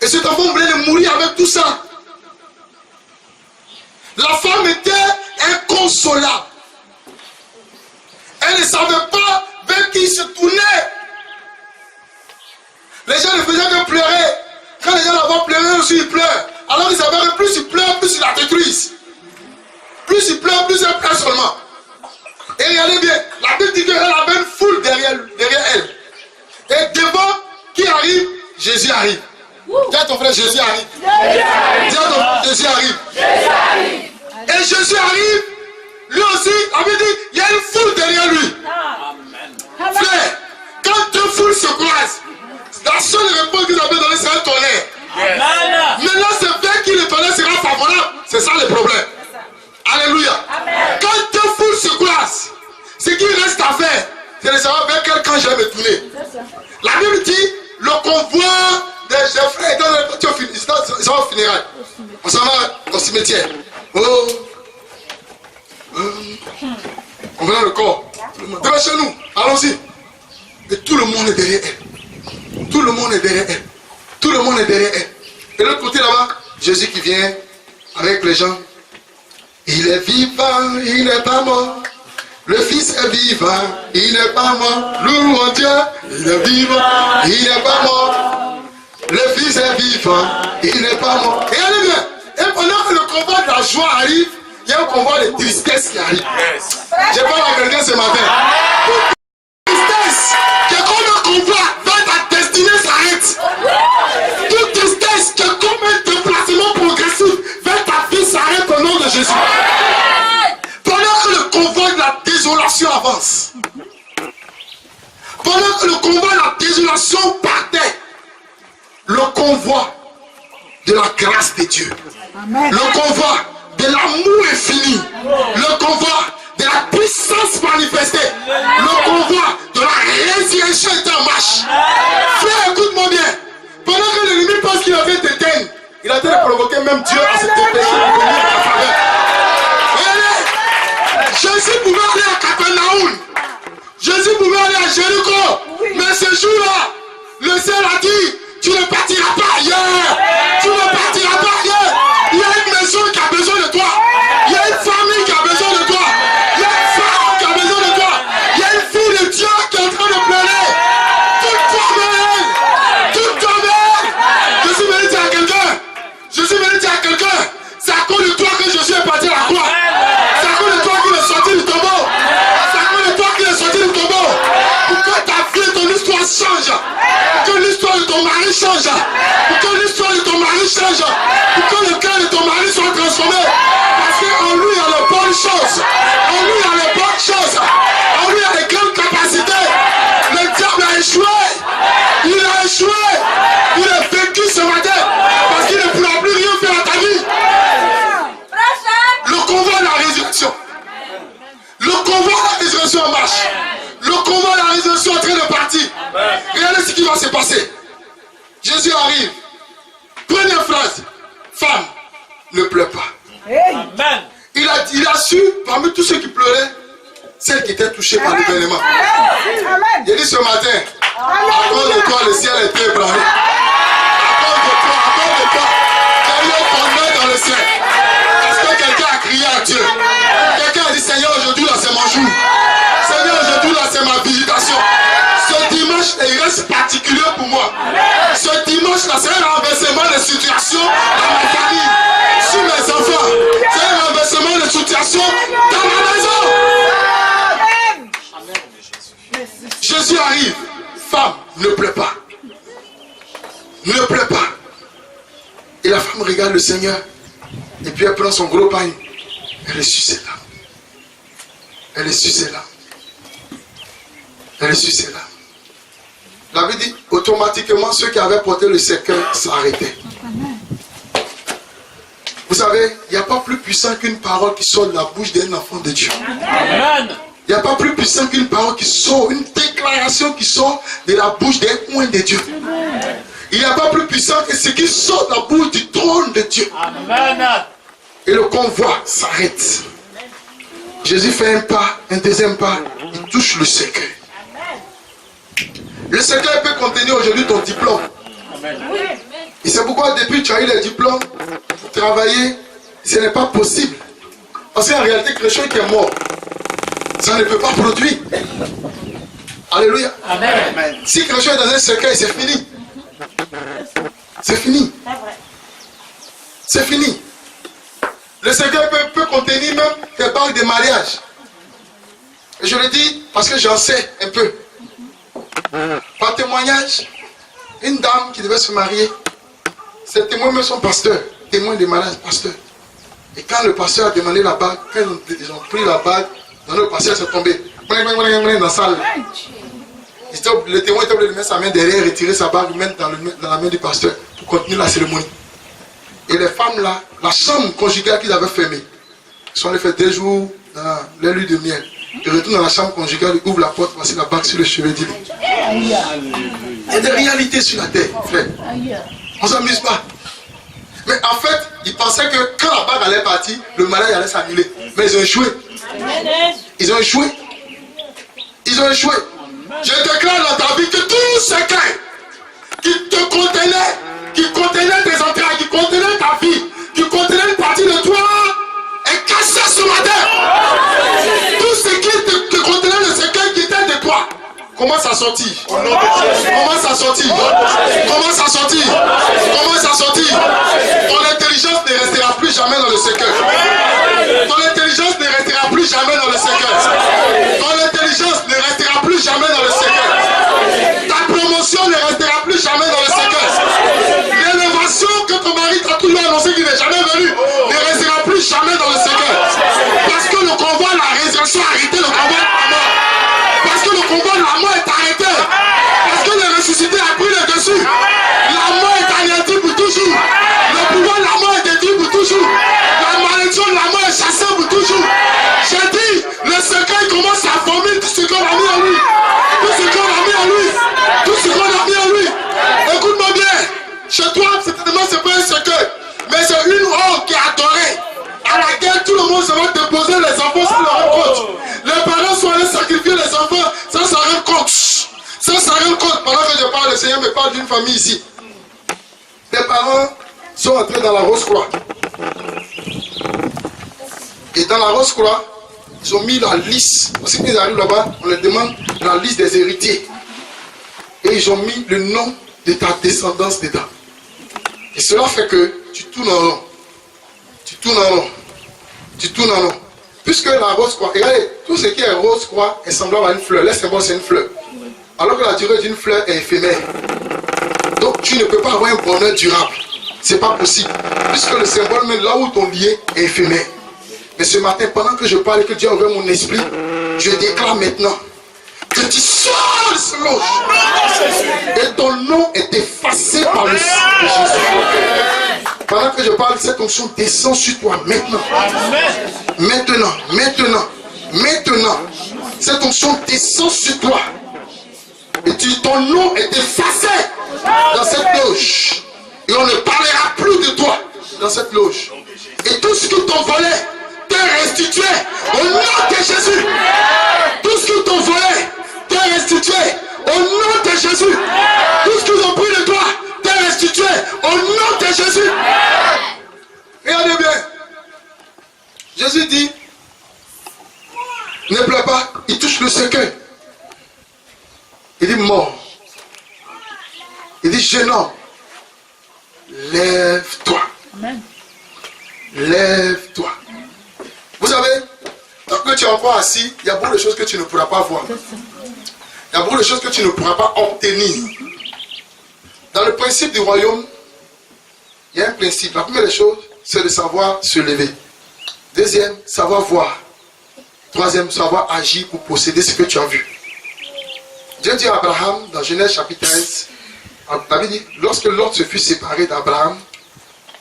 Et cet enfant voulait mourir avec tout ça. La femme était inconsolable. Elle ne savait pas vers qui se tourner. Les gens ne faisaient que pleurer. Quand les gens la voient pleurer aussi, ils pleurent. Alors ils savaient que plus ils pleurent, plus ils la détruisent. Plus ils pleurent, plus elle pleure seulement. Et regardez bien, la Bible dit qu'elle avait une foule derrière elle. Et devant qui arrive, Jésus arrive. Dis à ton frère, Jésus arrive. Dis à ton frère, Jésus arrive. Et Jésus arrive, lui aussi, la Bible dit, il y a une foule derrière lui. Frère, quand deux foules se croisent, la seule réponse que vous avez donnée, c'est un tonnerre. Maintenant, c'est vrai que le tonnerre sera favorable. C'est ça le problème. Alléluia. Quand deux foules se croisent, ce qui reste à faire, c'est de savoir vers quel camp je vais me tourner. La Bible dit, le convoi des frères, ils sont au funérailles. On s'en va au cimetière. On va dans le corps. Devant chez nous, allons-y. Et tout le monde est derrière elle. Tout le monde est derrière elle. Tout le monde est derrière elle. Et de l'autre côté là-bas, Jésus qui vient avec les gens. Il est vivant, il n'est pas mort. Le Fils est vivant, il n'est pas mort. Louons Dieu, il est vivant, il n'est pas mort. Le Fils est vivant, il n'est pas mort. Et allez bien. Et pendant que le combat de la joie arrive, il y a un combat de tristesse qui arrive. Je parle à quelqu'un ce matin. Toute tristesse qui est comme un combat vers ta destinée s'arrête. Toute tristesse qui est comme un déplacement progressif vers ta vie s'arrête au nom de Jésus. Pendant que le convoi de la désolation avance, pendant que le convoi de la désolation partait, le convoi de la grâce de Dieu, le convoi de l'amour infini, le convoi de la puissance manifestée, le convoi de la résurrection est en marche. Frère, écoute-moi bien. Pendant que l'ennemi pense qu'il avait t'éteindre, il a été de provoquer même Dieu à se dépêcher de venir à ta faveur. Jésus pouvait aller à Capernaum. Jésus pouvait aller à Jéricho. Mais ce jour-là, le ciel a dit, tu ne partiras pas ailleurs. Tu ne partiras pas ailleurs. Il y a une maison qui a besoin de toi. Il y a une famille qui a besoin de toi. Il y a une femme qui a besoin de toi. Il y a une fille de Dieu qui est en train de pleurer. Toute toi-même. Toute toi-même. Je suis venu dire à quelqu'un. Je suis venu dire à quelqu'un. C'est à cause de toi que Jésus est parti à la croix. C'est à cause de toi qu'il est sorti du tombeau. C'est à cause de toi qu'il est sorti du tombeau. Pour que ta vie et ton histoire changent. Pour que l'histoire de ton mari change. Pour que l'histoire de ton mari change. Pour que le cœur de ton mari soit transformé. Parce qu'en lui, il y a les bonnes choses. En lui, il y a les bonnes choses. En lui, il y a les grandes capacités. Le diable a échoué. Il a échoué. Il est vaincu ce matin. Parce qu'il ne pourra plus rien faire à ta vie. Le convoi de la résurrection. Le convoi de la résurrection en marche. Le convoi de la résurrection est en train de partir. Regardez ce qui va se passer. Jésus arrive. Première phrase. Femme, ne pleure pas. Amen. Il a su, parmi tous ceux qui pleuraient, celle qui était touchée par l'événement. Il a dit ce matin, à cause de toi, le ciel a été ébranlé. À cause de toi, il y a eu un bonheur dans le ciel. Parce que quelqu'un a crié à Dieu. Quelqu'un a dit, Seigneur, aujourd'hui là c'est mon jour. Seigneur, aujourd'hui là c'est ma visitation. Ce dimanche, il reste particulier pour moi. Ce dimanche là, c'est un renversement de situation dans ma famille, sur mes enfants. C'est un renversement de situation dans ma maison. Jésus arrive. Femme, ne pleure pas. Ne pleure pas. Et la femme regarde le Seigneur. Et puis elle prend son gros pain. Elle essuie ses larmes. Elle essuie ses larmes. Elle essuie ses larmes. La Bible dit, automatiquement, ceux qui avaient porté le cercueil s'arrêtaient. Vous savez, il n'y a pas plus puissant qu'une parole qui sort de la bouche d'un enfant de Dieu. Amen. Il n'y a pas plus puissant qu'une parole qui sort, une déclaration qui sort de la bouche d'un coin de Dieu. Amen. Il n'y a pas plus puissant que ce qui sort de la bouche du trône de Dieu. Amen. Et le convoi s'arrête. Jésus fait un pas, un deuxième pas, il touche le cercueil. Le cercueil peut contenir aujourd'hui ton diplôme. Amen. Et c'est pourquoi depuis que tu as eu les diplômes, pour travailler, ce n'est pas possible. Parce qu'en réalité, quelque chose qui est mort, ça ne peut pas produire. Alléluia. Amen. Si quelque chose est dans un cercueil, c'est fini. C'est fini. C'est fini. Le cercueil peut contenir même des bagues de mariage. Et je le dis parce que j'en sais un peu. Par témoignage, une dame qui devait se marier, ses témoins même sont pasteurs, témoins de mariage, pasteurs. Et quand le pasteur a demandé la bague, quand ils ont pris la bague, le pasteur s'est tombé dans la salle. Le témoin était obligé de mettre sa main derrière, retirer sa bague, mettre dans la main du pasteur pour continuer la cérémonie. Et les femmes là, la chambre conjugale qu'ils avaient fermée, ils sont allés faire 2 jours dans les lits de miel. Ils retournent dans la chambre conjugale, ils ouvrent la porte, voici la bague sur le chevet d'île. Il y a des réalités sur la terre, frère. On ne s'amuse pas. Mais en fait, ils pensaient que quand la bague allait partir, le mariage allait s'annuler. Mais ils ont échoué. Ils ont échoué. Ils ont échoué. Je déclare dans ta vie que tout ce qui te contenait tes entrailles, qui contenait ta vie, qui contenait une partie de toi, est cassé ce matin. Tout ce qui te contenait le secret qui était de toi, commence à sortir. Commence à sortir. Commence à sortir. Commence à sortir. Ton intelligence ne restera plus jamais dans le secret. Ton intelligence ne restera plus jamais dans le secret. Ton intelligence ne restera plus jamais dans le secret. Ta promotion ne restera plus jamais dans le secret. L'élévation que ton mari t'a toujours annoncé qu'il n'est jamais venu ne restera plus jamais dans le secret. Parce que le convoi de la résurrection a arrêté le convoi de la mort. Parce que le convoi de la mort est arrêté. Parce que le ressuscité a pris le dessus. La mort est anéantie pour toujours. Le pouvoir de la mort est détruit pour toujours. La malédiction de la mort est chassée pour toujours. J'ai dit, le secret commence à former tout ce qu'on a mis en lui. Tout ce qu'on a mis en lui. Tout ce qu'on a mis en lui. Écoute-moi bien. Chez toi, certainement, ce n'est pas un secret. Mais c'est une honte qui est adorée. À laquelle tout le monde se va déposer les enfants sans leur rendre compte. Les parents sont allés sacrifier les enfants sans s'en rendre compte. Sans s'en rendre compte. Pendant que je parle, le Seigneur me parle d'une famille ici. Les parents sont entrés dans la Rose-Croix. Et dans la Rose-Croix, ils ont mis la liste. Aussi qu'ils arrivent là-bas, on leur demande la liste des héritiers. Et ils ont mis le nom de ta descendance dedans. Et cela fait que tu tournes en rond. Tu tournes en rond. Tu tournes en rond. Puisque la Rose-Croix, regardez, tout ce qui est Rose-Croix est semblable à une fleur. Les symboles, c'est une fleur. Alors que la durée d'une fleur est éphémère. Donc tu ne peux pas avoir un bonheur durable. C'est pas possible. Puisque le symbole, même là où ton lié est éphémère. Mais ce matin, pendant que je parle et que Dieu a ouvert mon esprit, je déclare maintenant que tu sors de ce loge. Et ton nom est effacé par le sang de Jésus. Pendant que je parle, cette onction descend sur toi maintenant. Maintenant, maintenant, maintenant. Cette onction descend sur toi. Et ton nom est effacé dans cette loge. Et on ne parlera plus de toi dans cette loge. Et tout ce que t'ont volé t'est restitué au nom de Jésus. Tout ce que t'ont volé t'est restitué au nom de Jésus. Tout ce qu'ils ont pris de toi t'est restitué au nom de Jésus. Regardez bien. Jésus dit, ne pleure pas, il touche le cercueil. Il dit mort. Il dit jeune homme, lève-toi. Lève-toi. Vous savez, tant que tu es encore assis, il y a beaucoup de choses que tu ne pourras pas voir. Il y a beaucoup de choses que tu ne pourras pas obtenir. Dans le principe du royaume, il y a un principe. La première des choses, c'est de savoir se lever. Deuxième, savoir voir. Troisième, savoir agir pour posséder ce que tu as vu. Dieu dit à Abraham, dans Genèse chapitre 13, David dit, lorsque Lot se fut séparé d'Abraham,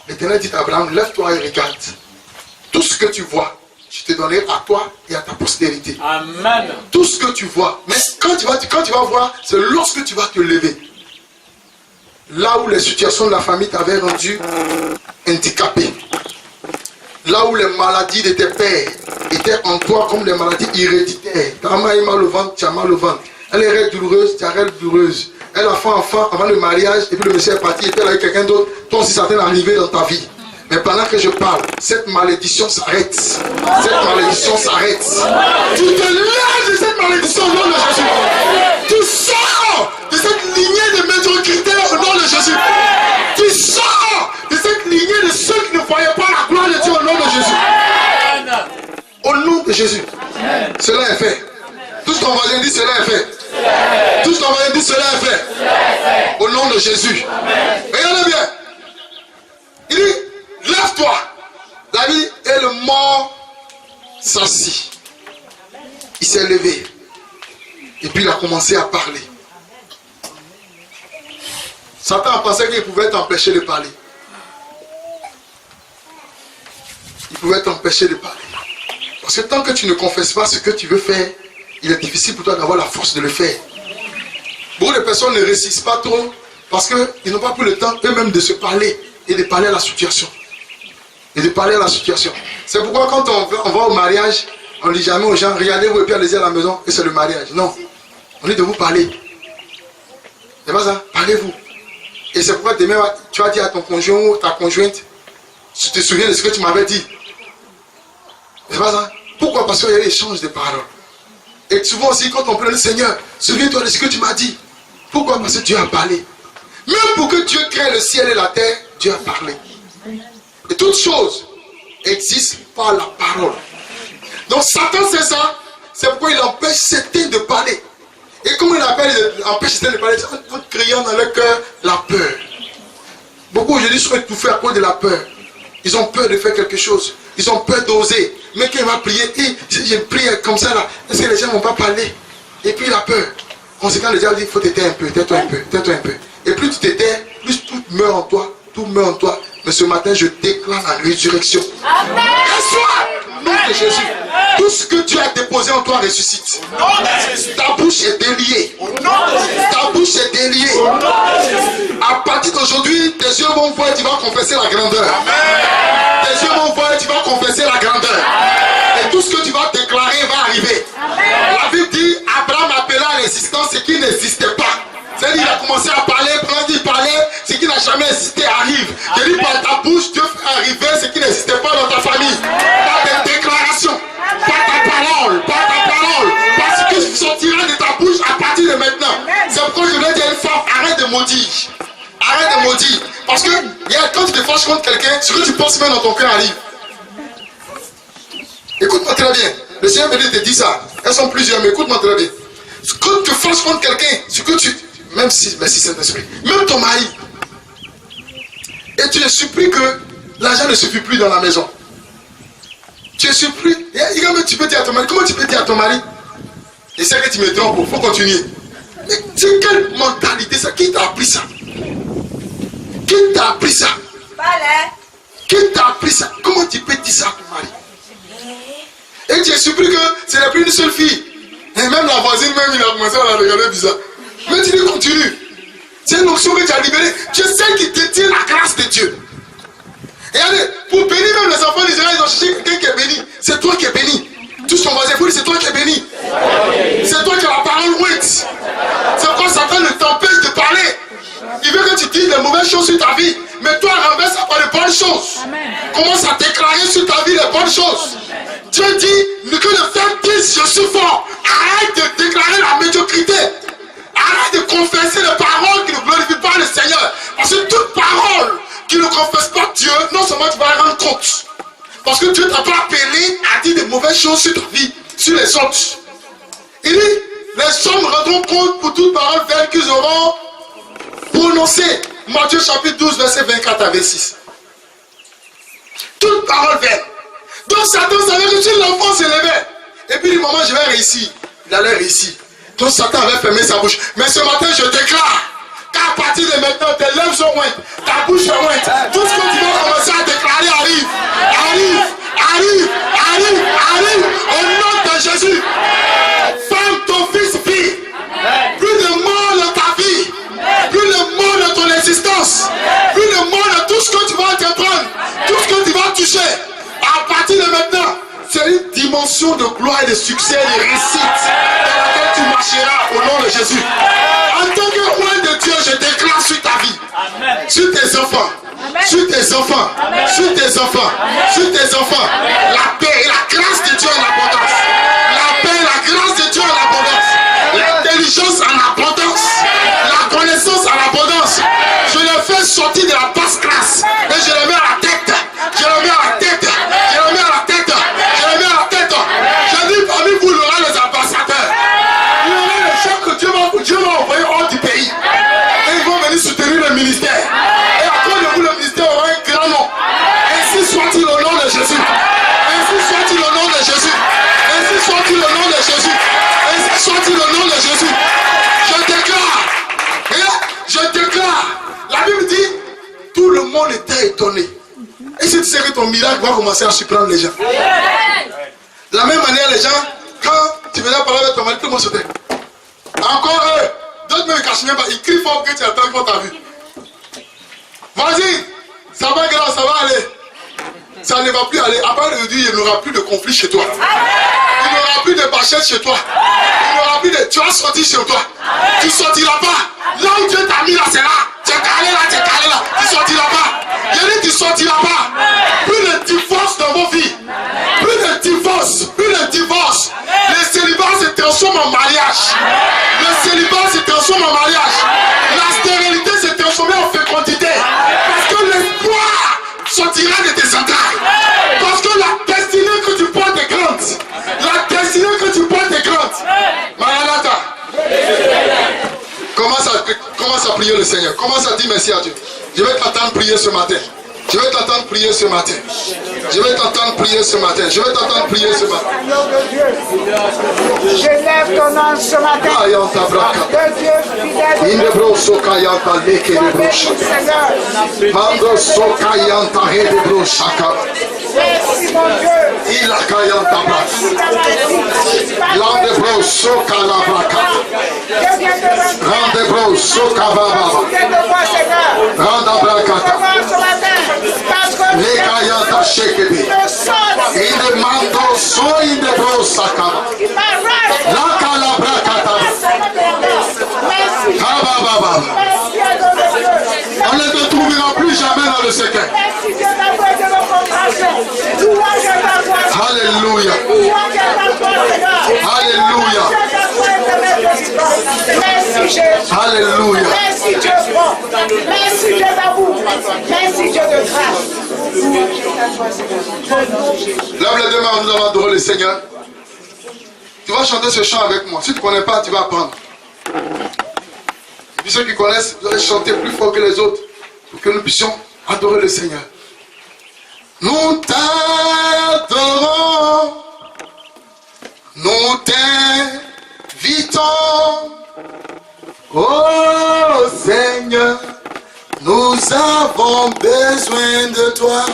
l'Éternel dit à Abraham, lève-toi et regarde. Tout ce que tu vois, je te donnerai à toi et à ta postérité. Amen. Tout ce que tu vois. Mais quand tu vas voir, c'est lorsque tu vas te lever. Là où les situations de la famille t'avaient rendu handicapé. Là où les maladies de tes pères étaient en toi comme des maladies héréditaires. Ta main est mal au ventre, tu as mal au ventre. Elle est douloureuse, tu as elle douloureuse. Elle a fait un enfant avant le mariage, et puis le monsieur est parti, et puis elle a eu quelqu'un d'autre. Toi aussi, ça t'est arrivé dans ta vie. Mais pendant que je parle, cette malédiction s'arrête. Cette malédiction s'arrête. Tu te lèves de cette malédiction au nom de Jésus. Tu sors de cette lignée de médiocrité au nom de Jésus. Tu sors de cette lignée de ceux qui ne voyaient pas la gloire de Dieu au nom de Jésus. Au nom de Jésus. Cela est fait. Tout ce qu'on va dire, cela est fait. Tout ce qu'on va dire, cela est fait. Au nom de Jésus. Regardez bien. Il dit, lève-toi. David est le mort s'assit. Il s'est levé. Et puis il a commencé à parler. Satan pensait qu'il pouvait t'empêcher de parler. Il pouvait t'empêcher de parler. Parce que tant que tu ne confesses pas ce que tu veux faire, il est difficile pour toi d'avoir la force de le faire. Beaucoup de personnes ne réussissent pas trop parce qu'ils n'ont pas pris le temps eux-mêmes de se parler et de parler à la situation. Et de parler à la situation. C'est pourquoi quand on va au mariage, on ne dit jamais aux gens, regardez-vous et puis allez-y à la maison et c'est le mariage. Non. On dit de vous parler. C'est pas ça? Parlez-vous. Et c'est pourquoi demain, tu vas dire à ton conjoint ou ta conjointe, tu te souviens de ce que tu m'avais dit. C'est pas ça? Pourquoi? Parce qu'il y a l'échange de paroles. Et souvent aussi, quand on prie le Seigneur, souviens-toi de ce que tu m'as dit. Pourquoi? Parce que Dieu a parlé. Même pour que Dieu crée le ciel et la terre, Dieu a parlé. Et toutes choses existent par la parole. Donc Satan sait ça, c'est pourquoi il empêche certains de parler. Et comment il empêche certains de parler? En criant dans leur cœur la peur. Beaucoup aujourd'hui sont étouffés à cause de la peur. Ils ont peur de faire quelque chose. Ils ont peur d'oser. Mais quand il va prier, si je prie comme ça là, est-ce que les gens ne vont pas parler? Et puis il a peur. Conséquent, le diable dit, il faut t'aider un peu, tais-toi un peu, tais-toi un peu. Et plus tu t'étais, plus tout meurt en toi, tout meurt en toi. Mais ce matin, je déclare la résurrection. Amen. Reçois, nom de Jésus. Tout ce que Dieu a déposé en toi ressuscite. Ta bouche est déliée. Ta bouche est déliée. À partir d'aujourd'hui, tes yeux vont voir et tu vas confesser la grandeur. Tes yeux vont voir et tu vas confesser la grandeur. Et tout ce que tu vas déclarer va arriver. La Bible dit, Abraham appela à l'existence ce qui n'existait pas. C'est-à-dire qu'il a commencé à parler, pendant qu'il parlait, ce qui n'a jamais existé arrive. Je dis par ta bouche, Dieu fait arriver ce qui n'existait pas dans ta famille. Par des déclarations, par ta parole, par ce qui sortira de ta bouche à partir de maintenant. C'est pourquoi je vais dire à une femme, arrête de maudire. Arrête de maudire. Parce que quand tu te fâches contre quelqu'un, ce que tu penses même dans ton cœur arrive. Écoute-moi très bien. Le Seigneur me dit de te dire ça. Elles sont plusieurs, mais écoute-moi très bien. Quand tu te fâches contre quelqu'un, ce que tu... Même si, merci Saint-Esprit, même ton mari, et tu es surpris que l'argent ne suffit plus dans la maison. Tu es surpris, et tu peux dire à ton mari, comment tu peux dire à ton mari? Et c'est que tu me trompes, il faut continuer. Mais c'est quelle mentalité ça? Qui t'a appris ça? Qui t'a appris ça? Qui t'a appris ça? Comment tu peux dire ça à ton mari? Et tu es surpris que ce n'est plus une seule fille. Et même la voisine, même, il a commencé à la regarder bizarre. Mais tu dis continue. C'est une option que tu as libérée. Tu es celle qui détient la grâce de Dieu. Et allez, pour bénir même les enfants d'Israël, ils ont cherché quelqu'un qui est béni. C'est toi qui es béni. Tout ce qu'on va dire, c'est toi qui es béni. C'est toi qui as la parole ouïe. C'est pourquoi Satan ne t'empêche de parler. Il veut que tu dises des mauvaises choses sur ta vie. Mais toi, renverse ça par les bonnes choses. Commence à déclarer sur ta vie les bonnes choses. Dieu dit que le faible dise je suis fort. Arrête de déclarer la médiocrité. Arrête de confesser les paroles qui ne glorifient pas le Seigneur. Parce que toute parole qui ne confesse pas Dieu, non seulement tu vas rendre compte. Parce que Dieu ne t'a pas appelé à dire de mauvaises choses sur ta vie, sur les autres. Il dit, les hommes rendront compte pour toute parole vaine qu'ils auront prononcée. Matthieu chapitre 12, verset 24 à 26. Toute parole vaine. Donc Satan savait que si l'enfant se levait, et puis du moment je vais réussir, il allait réussir. Donc Satan avait fermé sa bouche. Mais ce matin, je déclare qu'à partir de maintenant, tes lèvres sont ointes, ta bouche est ointe. Tout ce que tu vas commencer à déclarer arrive. Arrive, arrive, arrive, arrive. Au nom de Jésus. Femme, ton fils vit. Plus de mort dans ta vie. Plus de mort dans ton existence. Plus de mort dans tout ce que tu vas entreprendre. Tout ce que tu vas toucher. À partir de maintenant, c'est une dimension de gloire et de succès et de réussite dans laquelle tu marcheras au nom de Jésus. En tant que roi de de Dieu, je déclare sur ta vie, Amen. sur tes enfants, sur tes enfants, sur tes enfants, sur tes enfants, la paix et la grâce de Dieu en abondance. La paix et la grâce de Dieu en abondance. L'intelligence en abondance. La connaissance en abondance. Je les fais sortir de la basse classe et je les mets à la tête. Je les mets à la tête. Je les mets à la tête. Je les mets à la tête. Je dis parmi vous, il y aura les ambassadeurs. Il y aura les gens que Dieu va envoyer hors du pays. Et ils vont venir soutenir le ministère. Et à cause de vous, le ministère aura un grand nom. Ainsi soit-il au nom de Jésus. Ainsi soit-il au nom de Jésus. Ainsi soit-il au nom de Jésus. Ainsi soit-il au nom de Jésus. Je déclare. Et je déclare. La Bible dit, tout le monde était étonné. Et si tu sais que ton miracle va commencer à surprendre les gens. De la même manière, les gens, quand tu venais parler avec ton mari, tout le monde se tait. Encore eux, d'autres même ne cachent même pas. Ils crient fort que tu attends pour ta vie. Vas-y, ça va grave, ça va aller. Ça ne va plus aller. Après aujourd'hui, il n'y aura plus de conflit chez toi. Il n'y aura plus de bâchette chez toi. Il n'y aura plus de... Tu vas sortir chez toi. Tu ne sortiras pas. Là où Dieu t'a mis là, c'est là. Tu es calé là, tu es calé là. Tu ne sortiras pas. Il dit tu ne sortiras pas. Plus de divorce dans vos vies. Plus de divorce. Plus de divorce. Le célibat se transforme en mariage. Le célibat se transforme en mariage. La stérilité se transforme en fécondité. Parce que l'espoir sortira de tes entrailles. Parce que la destinée que tu portes est grande. La destinée que tu portes est grande. Maranatha. Commence à prier le Seigneur. Commence à dire merci à Dieu. Je vais t'entendre prier ce matin. Je vais t'entendre prier ce matin. Je vais t'entendre prier ce matin. Je vais t'entendre prier ce matin. Je lève ton nom ce matin. De Dieu fidèle. Merci mon Dieu. Il a kayanta bras. Lande bro soka la braka. Rande bro soka baba. Randa brakata. Le kayanta shekebe. Il mando so in the bro sakaba. La kala brakata. Kaba baba. On ne te trouvera plus jamais dans le secret. Alléluia. Alléluia. Merci Jésus. Alléluia. Merci Dieu bon. Merci Dieu d'amour. Merci Dieu de grâce. Lève les deux mains, nous allons adorer le Seigneur. Tu vas chanter ce chant avec moi. Si tu ne connais pas, tu vas apprendre. Et puis ceux qui connaissent, vous allez chanter plus fort que les autres pour que nous puissions adorer le Seigneur. Nous t'adorons, nous t'invitons, oh Seigneur, nous avons besoin de toi.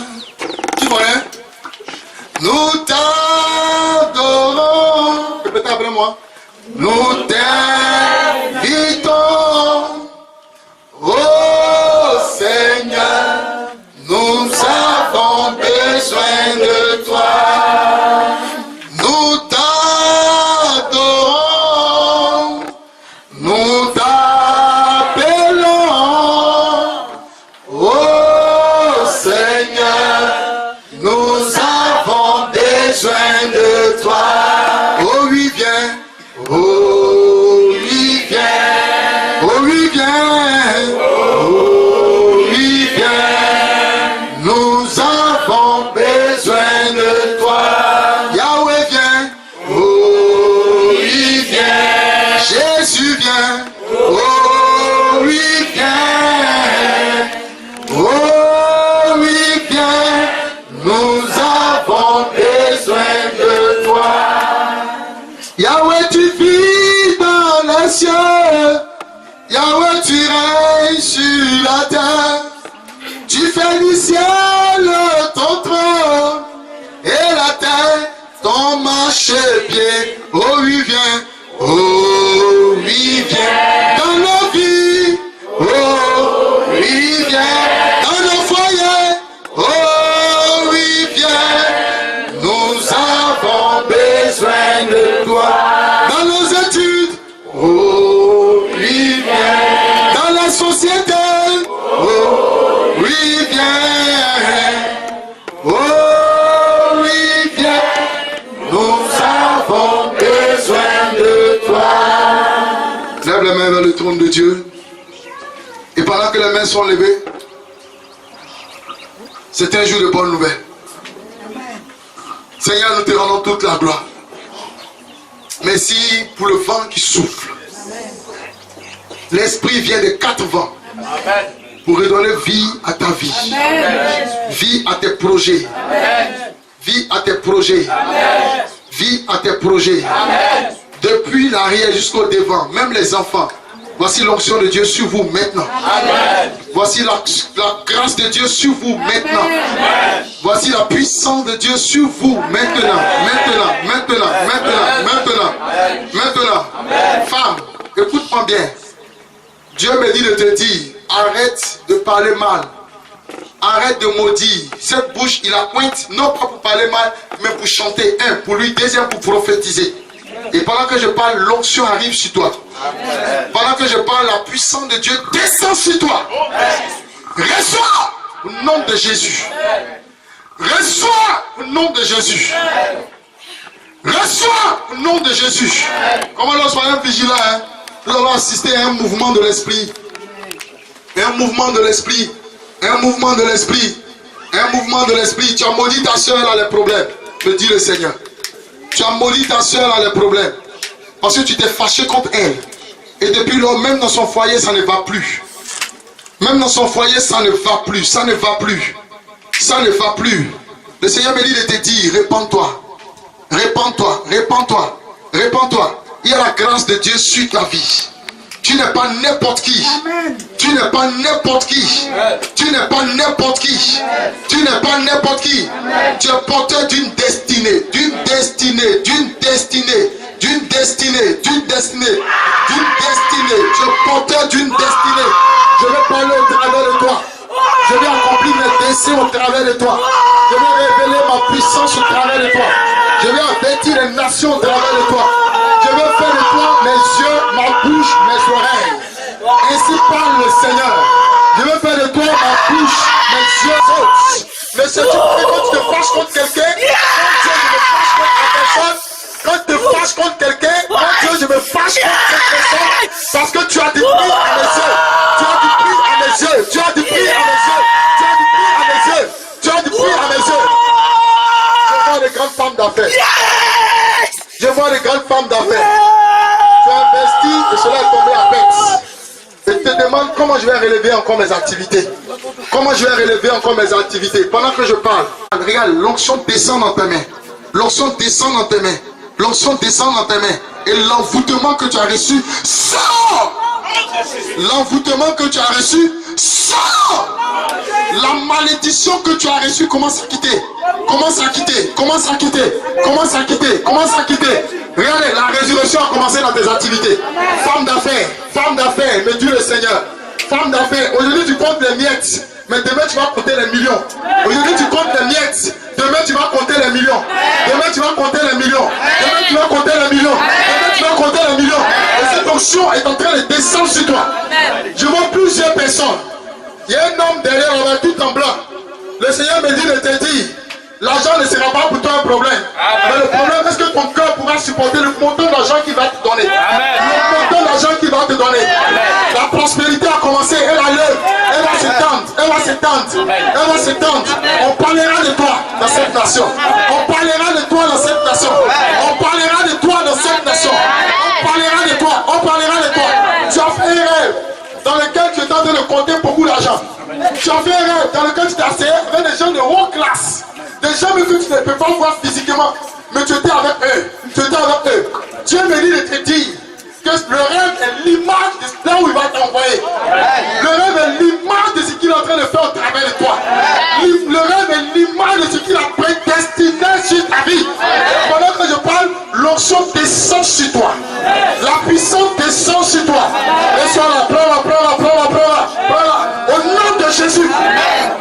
Qui connaît? Nous t'adorons, répétez après moi. Nous t'invitons, oh Seigneur, nous avons besoin de toi. Nous t'adorons, nous t'appelons, oh Seigneur, nous avons besoin de toi. Oh oui, viens. Oh oui, viens. Oh oui, viens. Oh oui, viens. Nous avons besoin de toi. Yahweh, viens. Oh oui, viens. Jésus, viens. Oh oui, viens. Oh oui, viens. Nous avons besoin de toi. Oh oui, viens, nous avons besoin de toi. Lève les mains vers le trône de Dieu. Et pendant que les mains sont levées, c'est un jour de bonne nouvelle. Seigneur, nous te rendons toute la gloire. Merci pour le vent qui souffle. L'esprit vient des 4 vents pour redonner vie à ta vie. Vie à tes projets. Vie à tes projets. Vie à tes projets. Depuis l'arrière jusqu'au devant, même les enfants. Voici l'onction de Dieu sur vous maintenant. Voici la grâce de Dieu sur vous maintenant. Voici la puissance de Dieu sur vous maintenant. Maintenant. Femme, écoute-moi bien. Dieu me dit de te dire, arrête de parler mal. Arrête de maudire. Cette bouche, il la pointe, non pas pour parler mal, mais pour chanter. Un, pour lui. Deuxième, pour prophétiser. Et pendant que je parle, l'onction arrive sur toi. Pendant que je parle, la puissance de Dieu descend sur toi. Reçois au nom de Jésus. Reçois au nom de Jésus. Reçois au nom de Jésus. Comment nous soyons vigilants, hein? Nous allons assister à un mouvement de l'esprit. Un mouvement de l'esprit. Un mouvement de l'esprit. Un mouvement de l'esprit. Tu as maudit ta soeur, elle a les problèmes. Me dit le Seigneur. Tu as maudit ta soeur, elle a les problèmes. Parce que tu t'es fâché contre elle. Et depuis lors, même dans son foyer, ça ne va plus. Même dans son foyer, ça ne va plus. Ça ne va plus. Ça ne va plus. Le Seigneur me dit de te dire, répands-toi. Répands-toi. Répands-toi. Répands-toi. Il y a la grâce de Dieu sur ta vie. Tu n'es pas n'importe qui. Amen. Tu n'es pas n'importe qui. Amen. Tu n'es pas n'importe qui. Amen. Tu n'es pas n'importe qui. Amen. Tu es porteur d'une destinée. D'une destinée. D'une destinée. D'une destinée. D'une destinée. D'une destinée. Tu es porteur d'une destinée. Je vais parler au travers de toi. Je vais accomplir mes desseins au travers de toi. Je vais révéler ma puissance au travers de toi. Je vais avertir les nations au travers de toi. Je vais faire de toi mes yeux, ma bouche, mes oreilles. Ainsi parle le Seigneur. Je vais faire de toi ma bouche, mes yeux. Mais c'est quand tu te fâches contre quelqu'un, quand Dieu je me fâche contre la personne, quand tu te fâches contre quelqu'un, quand Dieu je me fâche contre cette personne, parce que tu as du prix à mes yeux. Tu as du prix à mes yeux. Tu as du prix à mes yeux. Tu as du prix à mes yeux. Tu as du prix à mes yeux. Je vois des grandes femmes d'affaires. Je vois des grandes femmes d'affaires. Tu as investi et cela est tombé à perte. Et tu te demandes comment je vais relever encore mes activités. Comment je vais relever encore mes activités. Pendant que je parle, regarde, l'onction descend dans tes mains. L'onction descend dans tes mains. L'onction descend dans tes mains. Et l'envoûtement que tu as reçu sort. L'envoûtement que tu as reçu sort. La malédiction que tu as reçue commence à quitter. Commence à quitter. Commence à quitter. Commence à quitter. Commence à quitter. Regardez, la résurrection a commencé dans tes activités. Femme d'affaires, me dit le Seigneur. Femme d'affaires, aujourd'hui tu comptes les miettes, mais demain tu vas compter les millions. Aujourd'hui tu comptes les miettes, demain tu vas compter les millions. Demain tu vas compter les millions. Demain tu vas compter les millions. Demain tu vas compter les millions. Et cette onction est en train de descendre sur toi. Je vois plusieurs personnes. Il y a un homme derrière, on va tout en blanc. Le Seigneur me dit de te dire, l'argent ne sera pas pour toi un problème. Mais le problème, est-ce que ton cœur pourra supporter le montant d'argent qu'il va te donner? Le montant d'argent qu'il va te donner. La prospérité a commencé, elle a l'œuvre. Elle va s'étendre, elle va s'étendre, elle va s'étendre. On parlera de toi dans cette nation. On parlera de toi dans cette nation. On parlera de toi dans cette nation. On parlera de toi, on parlera de toi. Tu as fait un rêve dans lequel tu es en train de compter beaucoup d'argent. Tu as fait un rêve dans lequel tu t'es assis avec des gens de haute classe. Des gens que tu ne peux pas voir physiquement, mais tu étais avec eux. Tu étais avec eux. Dieu me dit de te dire que le rêve est l'image de là où il va t'envoyer. Le rêve est l'image de ce qu'il est en train de faire au travers de toi. Le rêve est l'image de ce qu'il a prédestiné sur ta vie. Pendant que je parle, l'onction descend sur toi. La puissance descend sur toi. Et sois là, prends-la. Au nom de Jésus.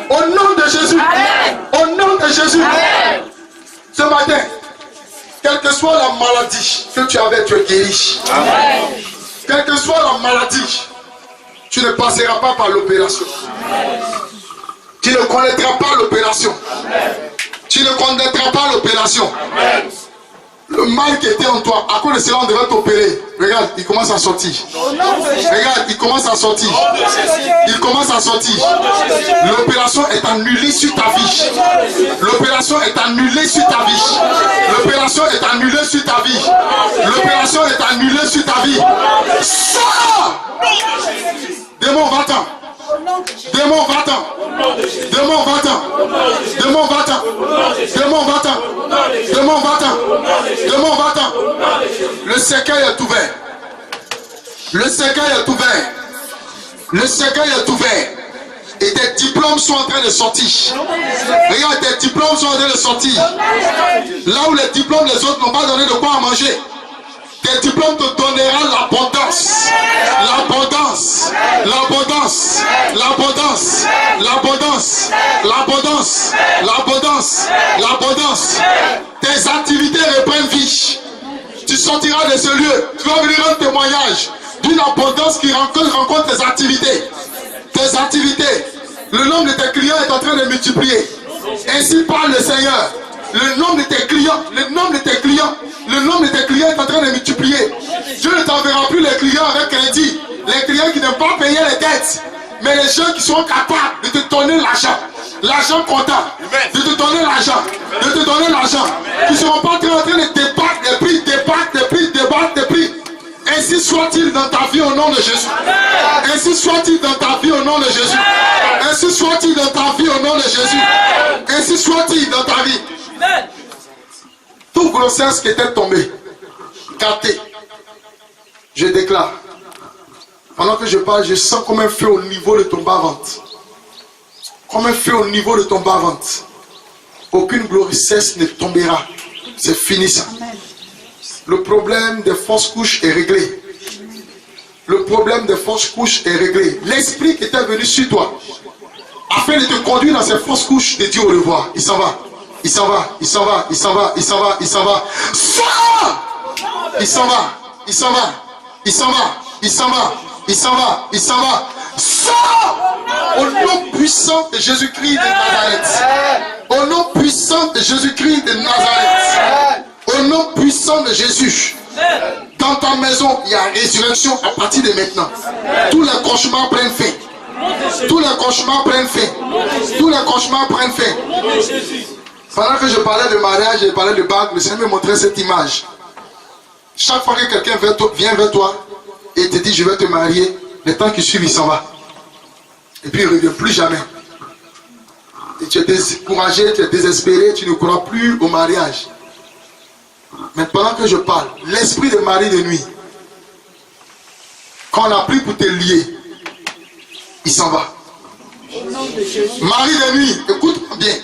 Au nom de Jésus. Au nom de Jésus. Ce matin, quelle que soit la maladie que tu avais, tu es guéri. Amen. Quelle que soit la maladie, tu ne passeras pas par l'opération. Tu Tu ne connaîtras pas l'opération. Tu ne connaîtras pas l'opération. Le mal qui était en toi, à cause de cela, on devait t'opérer. Regarde, il commence à sortir. Regarde, il commence à sortir. Il commence à sortir. L'opération est annulée sur ta vie. L'opération est annulée sur ta vie. L'opération est annulée sur ta vie. L'opération est annulée sur ta vie. Sors! Démon, va-t'en. Démon, va-t'en. Démon, va-t'en. Démon, va-t'en. Démon, va-t'en. Démon, va-t'en. Démon, va-t'en. Le cercueil est ouvert. Le cercueil est ouvert. Le cercueil est ouvert. Et tes diplômes sont en train de sortir. Regarde, tes diplômes sont en train de sortir. Là où les diplômes des autres n'ont pas donné de quoi à manger. Tes diplômes te donneront l'abondance. L'abondance. L'abondance. L'abondance. L'abondance. L'abondance. L'abondance. L'abondance. Tes activités reprennent vie. Tu sortiras de ce lieu. Tu vas venir un témoignage d'une abondance qui rencontre tes activités. Tes activités. Le nombre de tes clients est en train de multiplier. Ainsi parle le Seigneur. Le nombre de tes clients, le nombre de tes clients est en train de multiplier. Dieu ne t'enverra plus les clients avec crédit. Les clients qui n'ont pas payé les dettes. Mais les gens qui sont capables de te donner l'argent. L'argent comptant. De te donner l'argent. De te donner l'argent. Qui ne seront pas en train de débattre les prix, débattre les prix. Ainsi soit-il dans ta vie au nom de Jésus. Ainsi soit-il dans ta vie au nom de Jésus. Ainsi soit-il dans ta vie au nom de Jésus. Ainsi soit-il dans ta vie. Toute grossesse qui était tombée, gâtée, je déclare, pendant que je parle, je sens comme un feu au niveau de ton bas-ventre. Comme un feu au niveau de ton bas-ventre. Aucune grossesse ne tombera. C'est fini ça. Le problème des fausses couches est réglé. Le problème des fausses couches est réglé. L'esprit qui était venu sur toi, afin de te conduire dans ces fausses couches, te dit au revoir. Il s'en va. Il s'en va, il s'en va, il s'en va, il s'en va, il s'en va. Sors! Il s'en va, il s'en va, il s'en va, il s'en va, il s'en va, il s'en va. Sors! Au nom puissant de Jésus-Christ de Nazareth. Au nom puissant de Jésus-Christ de Nazareth. Au nom puissant de Jésus. Dans ta maison, il y a résurrection à partir de maintenant. Tous les cauchemars prennent fin. Tous les cauchemars prennent fin. Tous les cauchemars prennent fin. Pendant que je parlais de mariage, je parlais de bague, le Seigneur me montrait cette image. Chaque fois que quelqu'un vient vers toi et te dit je vais te marier, le temps qui suit, il s'en va. Et puis il ne revient plus jamais. Et tu es découragé, tu es désespéré, tu ne crois plus au mariage. Mais pendant que je parle, l'esprit de mari de nuit, quand on a pris pour te lier, il s'en va. Mari de nuit, écoute-moi bien.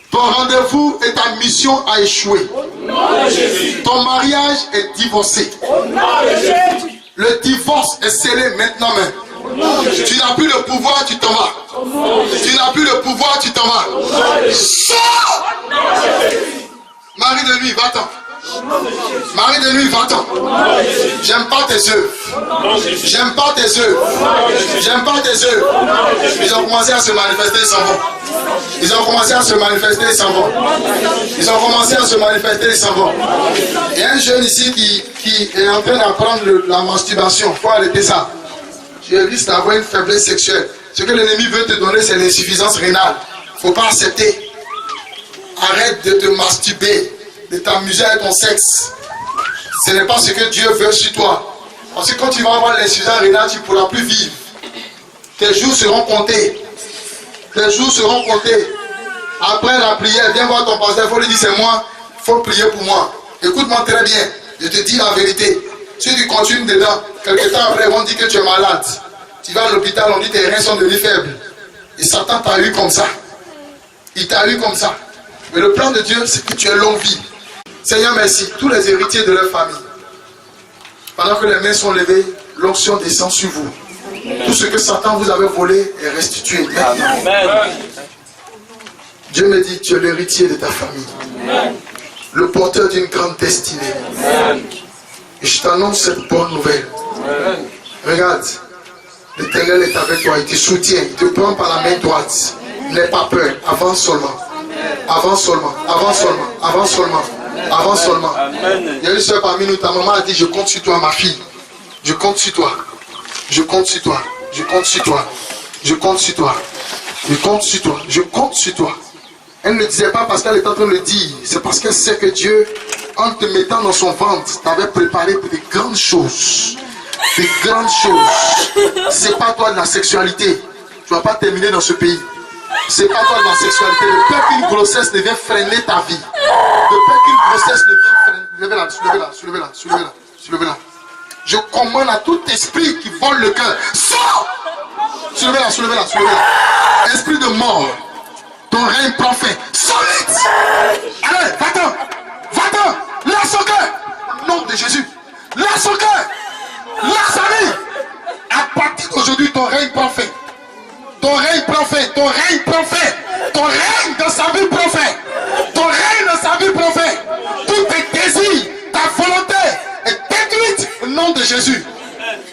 Ton rendez-vous et ta mission a échoué. Ton mariage est divorcé. Le divorce est scellé maintenant même. Tu n'as plus le pouvoir, tu t'en vas. Tu n'as plus le pouvoir, tu t'en vas. Sors! Marie de nuit, va-t'en. Marie de nuit, va-t'en. J'aime pas tes œuvres. J'aime pas tes œuvres. J'aime pas tes œuvres. Ils ont commencé à se manifester, ils s'en vont. Ils ont commencé à se manifester, ils s'en vont. Ils ont commencé à se manifester, ils s'en vont. Il y a un jeune ici qui est en train d'apprendre la masturbation. Il faut arrêter ça. Tu risques d'avoir une faiblesse sexuelle. Ce que l'ennemi veut te donner, c'est l'insuffisance rénale. Il ne faut pas accepter. Arrête de te masturber, de t'amuser avec ton sexe. Ce n'est pas ce que Dieu veut sur toi. Parce que quand tu vas avoir l'insuffisance rénale, tu ne pourras plus vivre. Tes jours seront comptés. Tes jours seront comptés. Après la prière, viens voir ton pasteur, il faut lui dire c'est moi, il faut prier pour moi. Écoute-moi très bien, je te dis la vérité. Si tu continues dedans, quelque temps après, on dit que tu es malade. Tu vas à l'hôpital, on dit que tes reins sont devenus faibles. Et Satan t'a eu comme ça. Il t'a eu comme ça. Mais le plan de Dieu, c'est que tu aies longue vie. Seigneur, merci. Tous les héritiers de leur famille, pendant que les mains sont levées, l'onction descend sur vous. Tout ce que Satan vous avait volé est restitué. Amen. Dieu me dit, tu es l'héritier de ta famille. Amen. Le porteur d'une grande destinée. Amen. Et je t'annonce cette bonne nouvelle. Amen. Regarde, L'Éternel est avec toi, il te soutient, il te prend par la main droite. N'aie pas peur, avance seulement. Avance seulement, avance seulement, avance seulement, avance seulement. Il y a une soeur parmi nous, ta maman a dit, je compte sur toi, ma fille. Je compte sur toi. Je compte sur toi. Je compte sur toi. Je compte sur toi. Je compte sur toi. Je compte sur toi. Elle ne le disait pas parce qu'elle est en train de le dire. C'est parce qu'elle sait que Dieu, en te mettant dans son ventre, t'avait préparé pour des grandes choses. Des grandes choses. C'est pas toi de la sexualité. Tu ne vas pas terminer dans ce pays. C'est pas toi de la sexualité. Le peur qu'une grossesse ne vienne freiner ta vie. Le peur qu'une grossesse ne vienne freiner. Soulevez-la, soulevez-la, soulevez-la, soulevez-la, soulevez-la. Je commande à tout esprit qui vole le cœur. Sors! Soulevez-la, soulevez-la, soulevez-la. Esprit de mort. Ton règne prend fin. Sors vite! Allez, va-t'en! Va-t'en! Lâche son cœur! Au nom de Jésus. Lâche son cœur! Lâche sa vie! À partir d'aujourd'hui, ton règne prend fin. Ton règne prend fin. Ton règne prend fin. Ton règne dans sa vie prend fin. Ton règne dans sa vie prend fin. Tous tes désirs, ta volonté est détruite au nom de Jésus.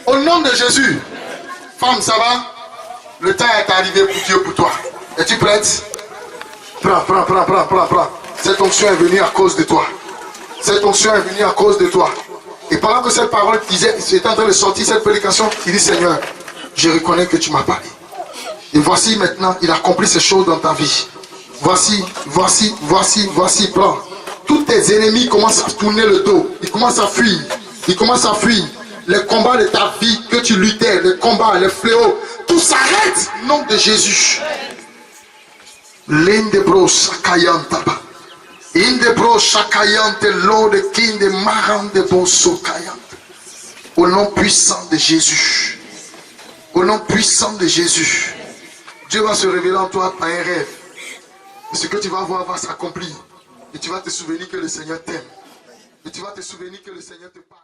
Au nom de Jésus. Femme, ça va? Le temps est arrivé pour Dieu, pour toi. Es-tu prête? Prends. Cette onction est venue à cause de toi. Cette onction est venue à cause de toi. Et pendant que cette parole disait, j'étais en train de sortir cette prédication, il dit, Seigneur, je reconnais que tu m'as parlé. Et voici maintenant, il a accompli ces choses dans ta vie. Voici, prends. Tous tes ennemis commencent à tourner le dos. Ils commencent à fuir. Ils commencent à fuir. Les combats de ta vie que tu luttais, les combats, les fléaux, tout s'arrête au nom de Jésus. L'indebro sakayantaba. Indebro sakayante l'ode kinde marande boso kayante. Au nom puissant de Jésus. Au nom puissant de Jésus. Dieu va se révéler en toi par un rêve. Et ce que tu vas voir va s'accomplir. Et tu vas te souvenir que le Seigneur t'aime. Et tu vas te souvenir que le Seigneur te parle.